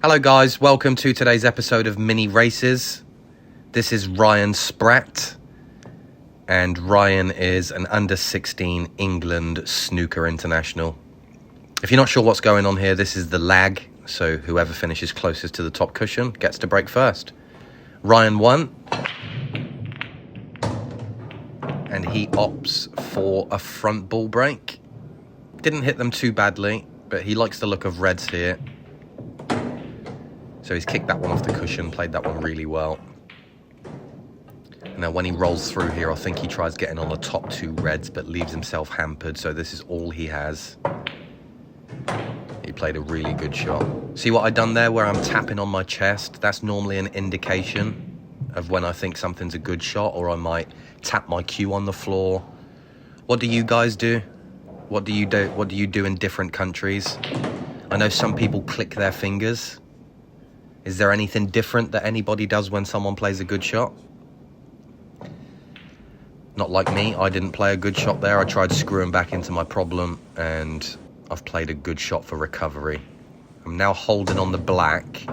Hello guys, welcome to today's episode of Mini Races. This is Ryan Spratt, and Ryan is an under-16 England Snooker international. If you're not sure what's going on here, this is the lag, so whoever finishes closest to the top cushion gets to break first. Ryan won, and he opts for a front ball break. Didn't hit them too badly, but he likes the look of reds here. So he's kicked that one off the cushion, played that one really well. Now when he rolls through here, I think he tries getting on the top two reds, but leaves himself hampered, so this is all he has. He played a really good shot. See what I done there where I'm tapping on my chest? That's normally an indication of when I think something's a good shot, or I might tap my cue on the floor. What do you guys do? What do you do? What do you do in different countries? I know some people click their fingers. Is there anything different that anybody does when someone plays a good shot? Not like me, I didn't play a good shot there. I tried screwing back into my problem, and I've played a good shot for recovery. I'm now holding on the black.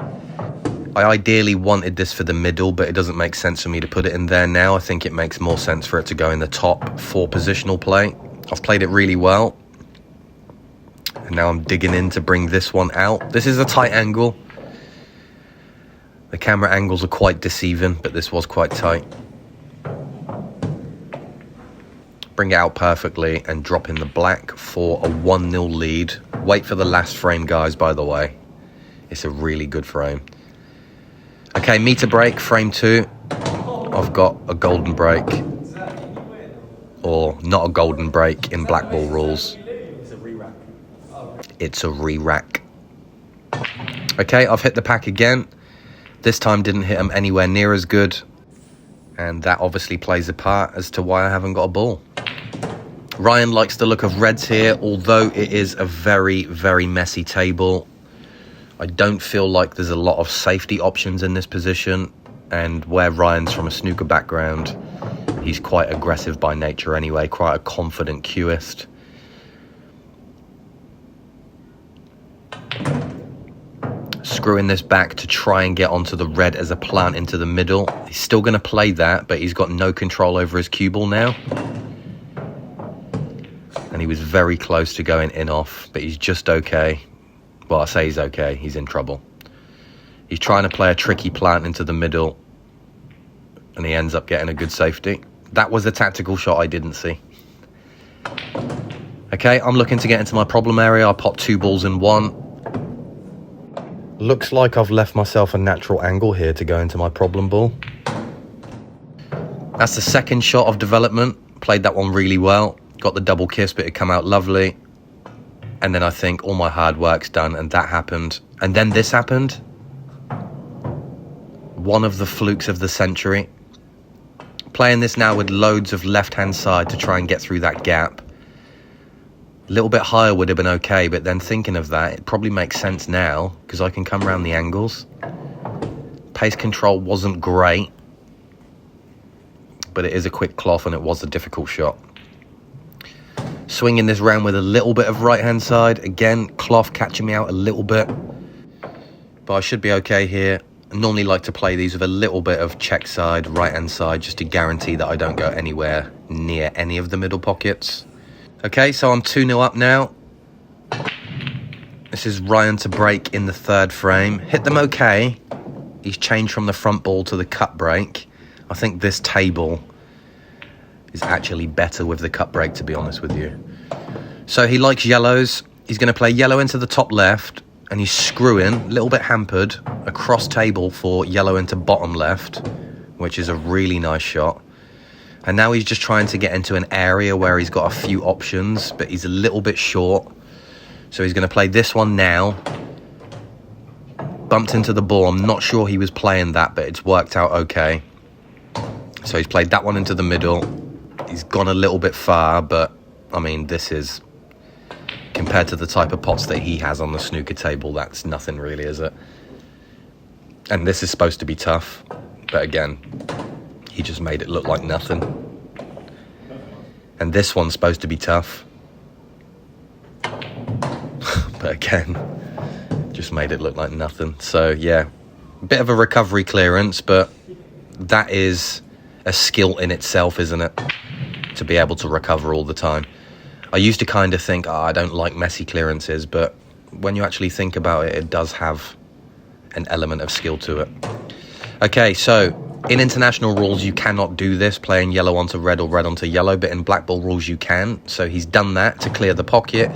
I ideally wanted this for the middle, but it doesn't make sense for me to put it in there now. I think it makes more sense for it to go in the top for positional play. I've played it really well. And now I'm digging in to bring this one out. This is a tight angle. The camera angles are quite deceiving, but this was quite tight. Bring it out perfectly and drop in the black for a 1-0 lead. Wait for the last frame, guys, by the way. It's a really good frame. Okay, meter break, frame 2. I've got a golden break. Or not a golden break in black ball rules. It's a re-rack. Okay, I've hit the pack again. This time didn't hit him anywhere near as good. And that obviously plays a part as to why I haven't got a ball. Ryan likes the look of reds here, although it is a very, very messy table. I don't feel like there's a lot of safety options in this position. And where Ryan's from a snooker background, he's quite aggressive by nature anyway, quite a confident cueist. Screwing this back to try and get onto the red as a plant into the middle. He's still going to play that, but he's got no control over his cue ball now. And he was very close to going in off, but he's just okay. Well, I say he's okay, he's in trouble. He's trying to play a tricky plant into the middle, and he ends up getting a good safety. That was a tactical shot I didn't see. Okay, I'm looking to get into my problem area. I popped 2 balls in 1. Looks like I've left myself a natural angle here to go into my problem ball. That's the second shot of development. Played that one really well. Got the double kiss, but it came out lovely. And then I think all my hard work's done, and that happened. And then this happened. One of the flukes of the century. Playing this now with loads of left-hand side to try and get through that gap. A little bit higher would have been okay, but then thinking of that, it probably makes sense now because I can come around the angles. Pace control wasn't great, but it is a quick cloth and it was a difficult shot. Swinging this round with a little bit of right-hand side. Again, cloth catching me out a little bit, but I should be okay here. I normally like to play these with a little bit of check side, right-hand side, just to guarantee that I don't go anywhere near any of the middle pockets. Okay, so I'm 2-0 up now. This is Ryan to break in the 3rd frame. Hit them okay. He's changed from the front ball to the cut break. I think this table is actually better with the cut break, to be honest with you. So he likes yellows. He's going to play yellow into the top left, and he's screwing, a little bit hampered, across table for yellow into bottom left, which is a really nice shot. And now he's just trying to get into an area where he's got a few options, but he's a little bit short. So he's going to play this one now. Bumped into the ball. I'm not sure he was playing that, but it's worked out okay. So he's played that one into the middle. He's gone a little bit far, but, I mean, this is, compared to the type of pots that he has on the snooker table, that's nothing really, is it? And this is supposed to be tough, but again, he just made it look like nothing. And this one's supposed to be tough. But again, Just made it look like nothing. So, yeah, a bit of a recovery clearance, but that is a skill in itself, isn't it? To be able to recover all the time. I used to kind of think, I don't like messy clearances, but when you actually think about it, it does have an element of skill to it. Okay, so in international rules, you cannot do this, playing yellow onto red or red onto yellow, but in black ball rules, you can. So he's done that to clear the pocket,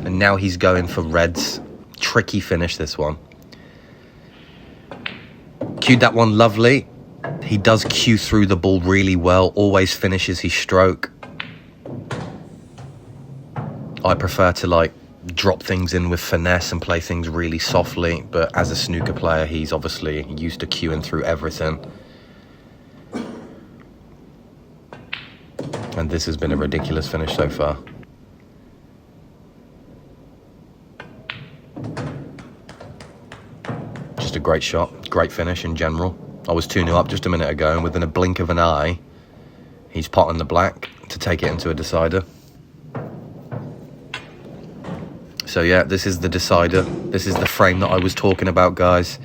and now he's going for reds. Tricky finish, this one. Cued that one lovely. He does cue through the ball really well, always finishes his stroke. I prefer to like drop things in with finesse and play things really softly, but as a snooker player, he's obviously used to cueing through everything. And this has been a ridiculous finish so far. Just a great shot, great finish in general. I was 2-0 up just a minute ago, and within a blink of an eye, he's potting the black to take it into a decider. So yeah, this is the decider. This is the frame that I was talking about, guys.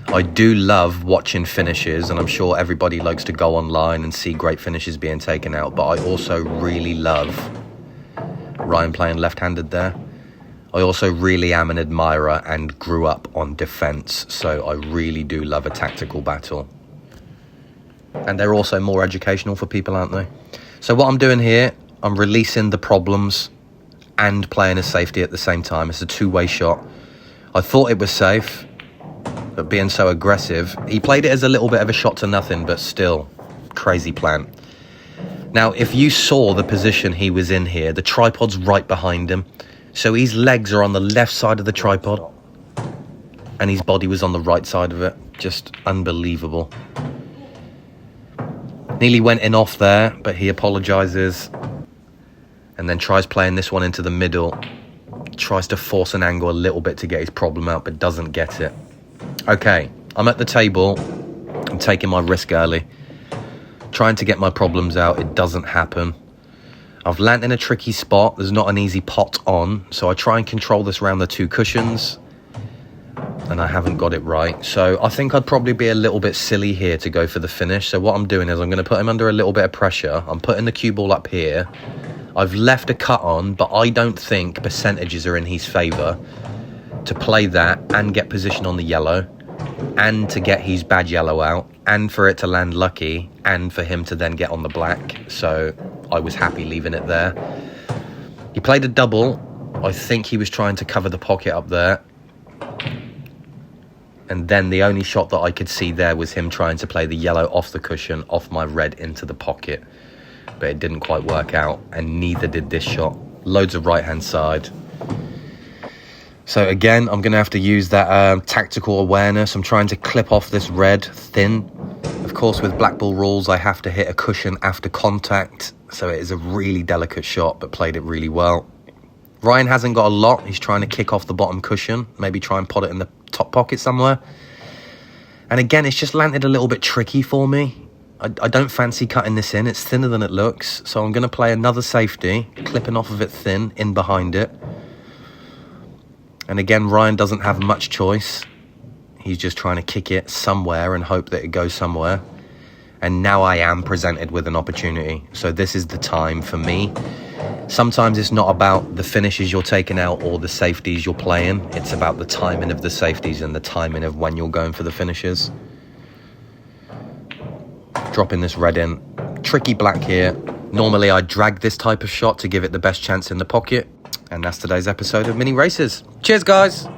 I do love watching finishes, and I'm sure everybody likes to go online and see great finishes being taken out, but I also really love Ryan playing left-handed there. I also really am an admirer and grew up on defense, so I really do love a tactical battle. And they're also more educational for people, aren't they? So what I'm doing here, I'm releasing the problems and playing a safety at the same time. It's a two-way shot. I thought it was safe, but being so aggressive, he played it as a little bit of a shot to nothing, but still, crazy plan. Now, if you saw the position he was in here, the tripod's right behind him, so his legs are on the left side of the tripod, and his body was on the right side of it. Just unbelievable. Nearly went in off there, but he apologises. And then tries playing this one into the middle. Tries to force an angle a little bit to get his problem out, but doesn't get it. Okay, I'm at the table. I'm taking my risk early. Trying to get my problems out. It doesn't happen. I've landed in a tricky spot. There's not an easy pot on. So I try and control this around the two cushions. And I haven't got it right. So I think I'd probably be a little bit silly here to go for the finish. So what I'm doing is I'm going to put him under a little bit of pressure. I'm putting the cue ball up here. I've left a cut on, but I don't think percentages are in his favour to play that and get position on the yellow and to get his bad yellow out and for it to land lucky and for him to then get on the black. So I was happy leaving it there. He played a double. I think he was trying to cover the pocket up there. And then the only shot that I could see there was him trying to play the yellow off the cushion, off my red into the pocket. But it didn't quite work out, and neither did this shot. Loads of right-hand side. So again, I'm going to have to use that tactical awareness. I'm trying to clip off this red thin. Of course, with black ball rules, I have to hit a cushion after contact. So it is a really delicate shot, but played it really well. Ryan hasn't got a lot. He's trying to kick off the bottom cushion. Maybe try and pot it in the top pocket somewhere. And again, it's just landed a little bit tricky for me. I don't fancy cutting this in. It's thinner than it looks. So I'm going to play another safety, clipping off of it thin, in behind it. And again, Ryan doesn't have much choice. He's just trying to kick it somewhere and hope that it goes somewhere. And now I am presented with an opportunity. So this is the time for me. Sometimes it's not about the finishes you're taking out or the safeties you're playing. It's about the timing of the safeties and the timing of when you're going for the finishes. Dropping this red in. Tricky black here. Normally I drag this type of shot to give it the best chance in the pocket. And that's today's episode of Mini Races. Cheers, guys.